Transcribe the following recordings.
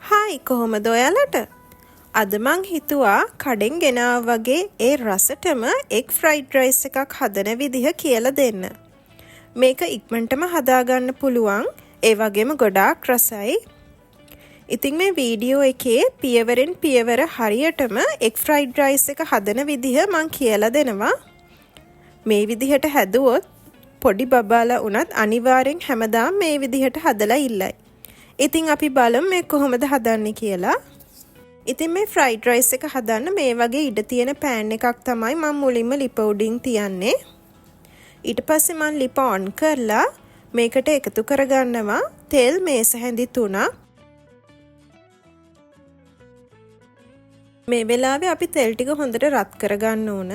Hi කොහොමද ඔයාලට? අද මං හිතුවා කඩෙන් ගෙනාව වගේ ඒ රසටම එග් ෆ්‍රයිඩ් රයිස් එකක් හදන විදිහ කියලා දෙන්න. මේක ඉක්මනටම හදාගන්න පුළුවන්. ඒ වගේම ගොඩාක් රසයි. ඉතින් මේ වීඩියෝ එකේ පියවරෙන් පියවර හරියටම එග් ෆ්‍රයිඩ් රයිස් එක හදන විදිහ මං කියලා දෙනවා. මේ විදිහට හැදුවොත් පොඩි බබාලා වුණත් අනිවාර්යෙන් හැමදාම මේ විදිහට හදලා ඉල්ලයි. ඉතින් අපි බලමු මේ කොහොමද හදන්නේ කියලා. ඉතින් මේ ෆ්‍රයිඩ් රයිස් එක හදන්න මේ වගේ ඉඩ තියෙන පෑන් එකක් තමයි මම මුලින්ම ලිප උඩින් තියන්නේ. ඊට පස්සේ මම ලිප ඔන් කරලා මේකට එකතු කරගන්නවා තෙල් මේස හැඳි 3ක්. මේ වෙලාවේ අපි තෙල් ටික හොඳට රත් කරගන්න ඕන.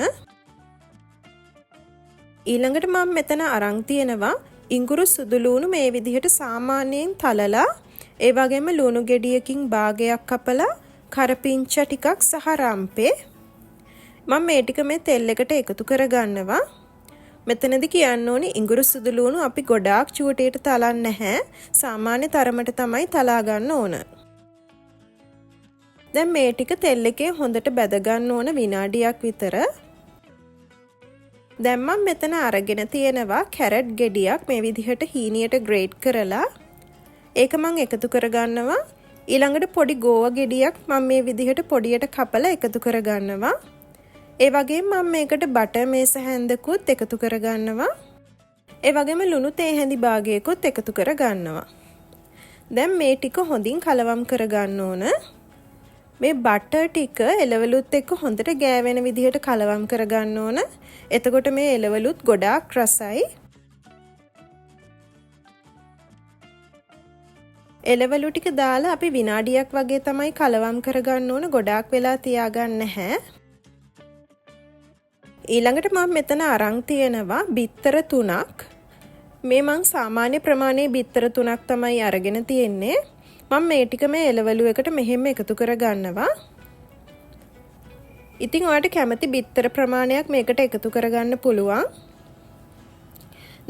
ඊළඟට මම මෙතන අරන් තියනවා ඉඟුරු සුදු ලූණු මේ විදිහට සාමාන්‍යයෙන් තලලා ඒ වගේම ලුණු ගෙඩියකින් භාගයක් කපලා කරපිංච ටිකක් සහ රම්පේ මම මේ ටික මේ තෙල් එකට එකතු කරගන්නවා. මෙතනදී කියන්න ඕනේ ඉඟුරු සුදු ලුණු අපි ගොඩාක් චූටියට තලන්නේ නැහැ. සාමාන්‍ය තරමට තමයි තලා ගන්න ඕන. දැන් මේ ටික තෙල් එකේ හොඳට බැද ගන්න ඕන විනාඩියක් විතර. දැන් මම මෙතන අරගෙන තියෙනවා කැරට් ගෙඩියක් මේ විදිහට හීනියට ග්‍රේට් කරලා ඒක මම එකතු කරගන්නවා. ඊළඟට පොඩි ගෝව ගෙඩියක් මම මේ විදිහට පොඩියට කපලා එකතු කරගන්නවා. ඒ වගේම මම මේකට බටර් මේස හැන්දකුත් එකතු කරගන්නවා. ඒ වගේම ලුණු තේ හැඳි භාගයකුත් එකතු කරගන්නවා. දැන් මේ ටික හොඳින් කලවම් කරගන්න ඕන. මේ බටර් ටික එළවලුත් එක්ක හොඳට ගෑවෙන විදිහට කලවම් කරගන්න ඕන. එතකොට මේ එළවලුත් ගොඩාක් රසයි. එළවලු ටික දාලා අපි විනාඩියක් වගේ තමයි කලවම් කරගන්න ඕන. ගොඩාක් වෙලා තියාගන්න නැහැ. ඊළඟට මම මෙතන අරන් තියෙනවා බිත්තර 3ක්. මේ මං සාමාන්‍ය ප්‍රමාණයේ බිත්තර 3ක් තමයි අරගෙන තියෙන්නේ. මම මේ ටික මේ එළවලු එකට මෙහෙම එකතු කරගන්නවා. ඉතින් ඔයාලට කැමති බිත්තර ප්‍රමාණයක් මේකට එකතු කරගන්න පුළුවන්.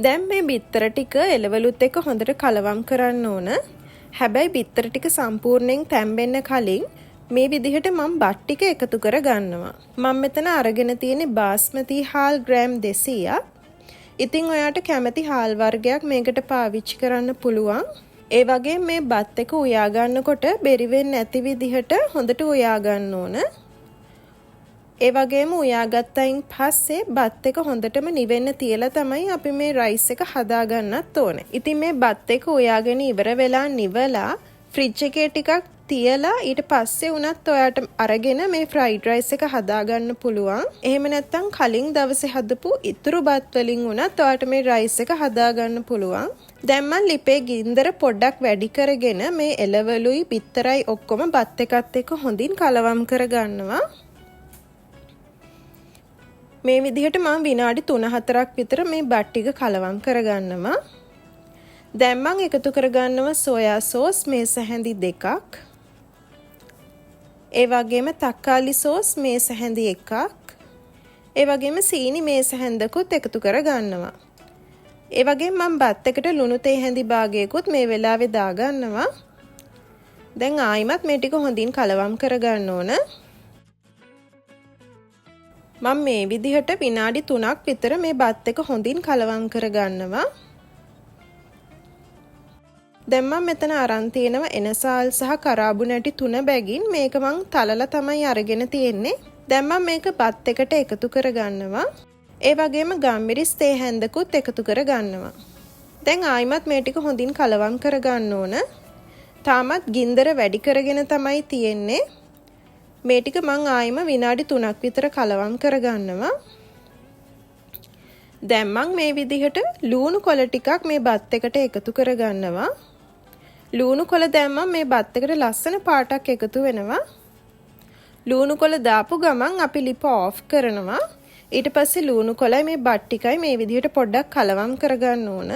දැන් මේ බිත්තර ටික එළවලුත් එක්ක හොඳට කලවම් කරන්න ඕන. හැබැයි බිත්තර ටික සම්පූර්ණයෙන් තැම්බෙන්න කලින් මේ විදිහට මම බත් ටික එකතු කරගන්නවා. මම මෙතන අරගෙන තියෙන්නේ බාස්මති හාල් ග්‍රෑම් 200ක්. ඉතින් ඔයාලට කැමති හාල් වර්ගයක් මේකට පාවිච්චි කරන්න පුළුවන්. ඒ වගේම මේ බත් එක උයා ගන්නකොට බෙරි වෙන්නේ නැති විදිහට හොඳට උයා ගන්න ඕන. ඒ වගේම උයාගත්තයින් පස්සේ බත් එක හොඳටම නිවෙන්න තියලා තමයි අපි මේ රයිස් එක හදා ගන්නත් ඕනේ. ඉතින් මේ බත් එක උයාගෙන ඉවර වෙලා නිවලා ෆ්‍රිජ් එකේ ටිකක් තියලා ඊට පස්සේ උනත් ඔයාට අරගෙන මේ ෆ්‍රයිඩ් රයිස් එක හදා ගන්න පුළුවන්. එහෙම නැත්නම් කලින් දවසේ හදපු ඉතුරු බත් වලින් උනත් ඔයාට මේ රයිස් එක හදා ගන්න පුළුවන්. දැන් මම ලිපේ ගින්දර පොඩ්ඩක් වැඩි කරගෙන මේ එළවලුයි බිත්තරයි ඔක්කොම බත් එකත් එක්ක හොඳින් කලවම් කරගන්නවා. මේ විදිහට මම විනාඩි 3-4ක් විතර මේ බත් ටික කලවම් කරගන්නවා. දැන් මම එකතු කරගන්නවා සෝයා සෝස් මේස හැඳි 2ක්. ඒ වගේම තක්කාලි සෝස් මේස හැඳි 1ක්. ඒ වගේම සීනි මේස හැඳකුත් එකතු කරගන්නවා. ඒ වගේම මම බත් එකට ලුණු තේ හැඳි භාගයකුත් මේ වෙලාවේ දාගන්නවා. දැන් ආයිමත් මේ ටික හොඳින් කලවම් කරගන්න ඕන. මම මේ විදිහට විනාඩි 3ක් විතර මේ බත් එක හොඳින් කලවම් කරගන්නවා. දැන් මම මෙතන අරන් තියෙනවා එනසාල් සහ කරාබු නැටි 3 බැගින්. මේක මං තලලා තමයි අරගෙන තියෙන්නේ. දැන් මම මේක බත් එකට එකතු කරගන්නවා. ඒ වගේම ගම්මිරිස් තේ හැන්දකුත් එකතු කරගන්නවා. දැන් ආයිමත් මේ ටික හොඳින් කලවම් කරගන්න ඕන. තාමත් ගින්දර වැඩි කරගෙන තමයි තියෙන්නේ. මේ ටික මං ආයිම විනාඩි 3ක් විතර කලවම් කරගන්නවා. දැන් මං මේ විදිහට ලුණු කොළ ටිකක් මේ බත් එකට එකතු කරගන්නවා. ලුණු කොළ දැම්මම මේ බත් එකට ලස්සන පාටක් එකතු වෙනවා. ලුණු කොළ දාපු ගමන් අපි ලිප ඔෆ් කරනවා. ඊට පස්සේ ලුණු කොළයි මේ බත් ටිකයි මේ විදිහට පොඩ්ඩක් කලවම් කරගන්න ඕන.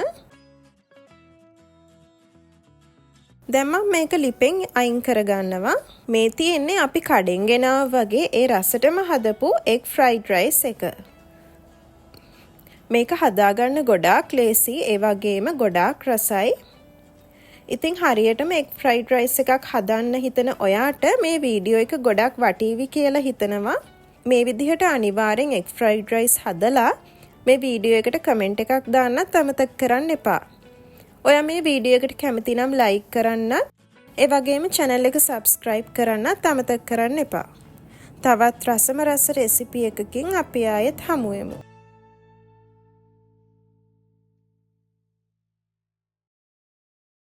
දැන් මම මේක ලිපෙන් අයින් කරගන්නවා. මේ තියෙන්නේ අපි කඩෙන් ගෙනාව වගේ ඒ රසටම හදපු එග් ෆ්‍රයිඩ් රයිස් එක. මේක හදාගන්න ගොඩාක් ලේසි, ඒ වගේම ගොඩාක් රසයි. ඉතින් හරියටම එග් ෆ්‍රයිඩ් රයිස් එකක් හදන්න හිතන ඔයාට මේ වීඩියෝ එක ගොඩක් වටීවි කියලා හිතනවා. මේ විදිහට අනිවාර්යෙන් එග් ෆ්‍රයිඩ් රයිස් හදලා මේ වීඩියෝ එකට කමෙන්ට් එකක් දාන්නත් අමතක කරන්න එපා. ඔයා මේ වීඩියෝ එකට කැමති නම් ලයික් කරන්න, ඒ වගේම channel එක subscribe කරන්නත් අමතක කරන්න එපා. තවත් රසම රස රෙසිපි එකකින් අපි ආයෙත් හමු වෙමු.